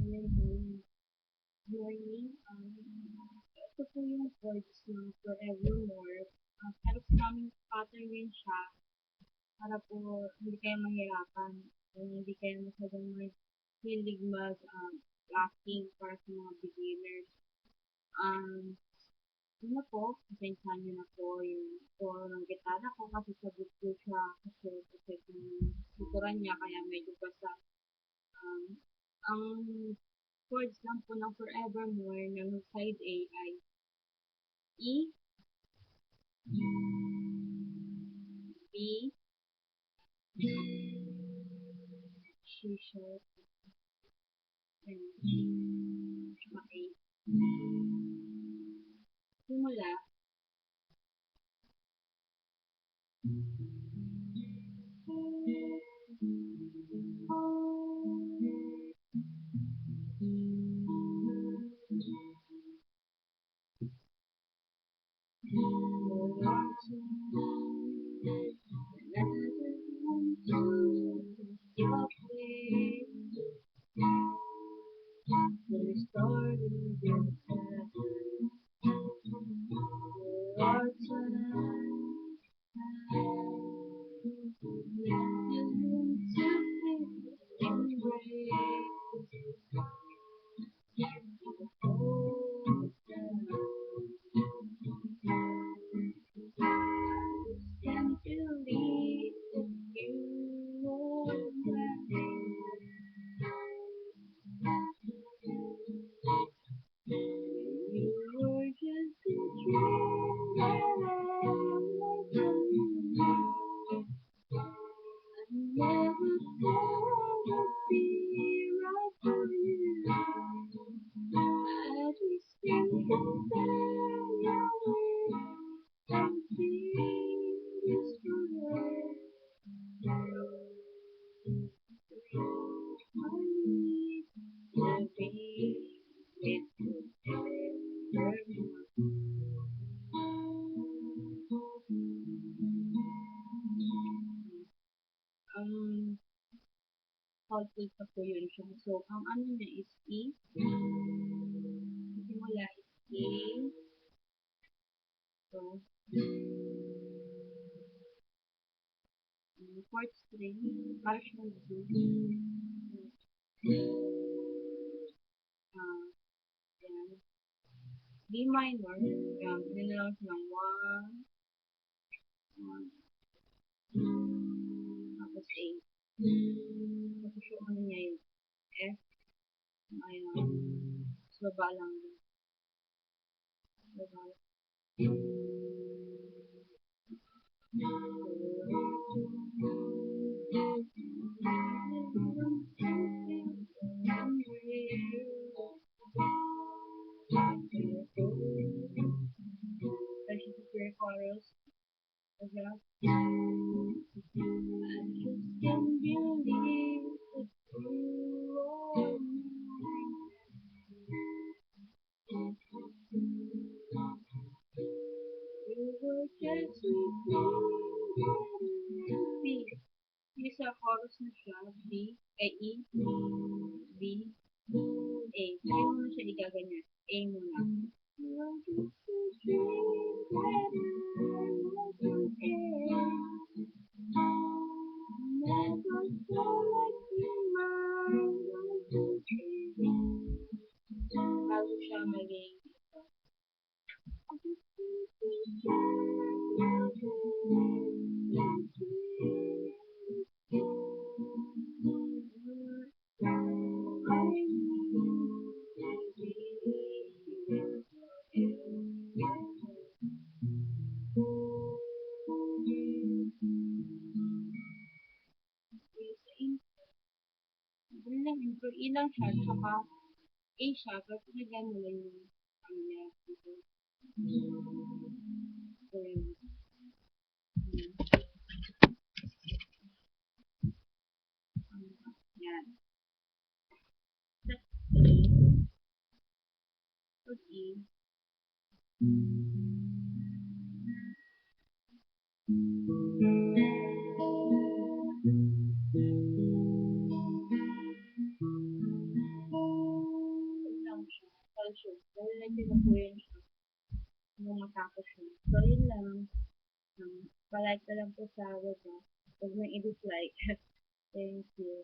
Morning. Ito po yung chords ng Forevermore. Pero sinaming pattern rin siya para po hindi kayo mahirapan. Kung hindi kayo masyadong hilig locking para sa mga beginners. Una po, pasensyahan niyo na po yung tono ng gitara ko kasi sagot ko siya kasi yung tuturan niya kaya medyo basa. Ang chords lang po ng Forevermore ng side A ay E, B, C sharp, and saka A. Simula, output pa po yun siya. So, ang ano niya is E. Simula is A. So, fourth string, partial D. Yan. D minor. Yan. Nilalang silang 1. Tapos A. Tapos yung ano niya yung F. Ayun. So, baba lang. Baba lang. Chorus. I just can't believe that you are mine. You were just B. Yung sa chorus na siya, B, ay E, B, A. Hindi mo na siya igaganyan. A muna. Bago siya maging ilang siya, saka A siya, pero pinagyan mo lang yung ano niya dito. So, yun. Yan. That's E. i-like ko na po yun siya nung matapos yun. So, yun lang. Pa-like ko lang po sa baba. Huwag nang i-dislike. Thank you.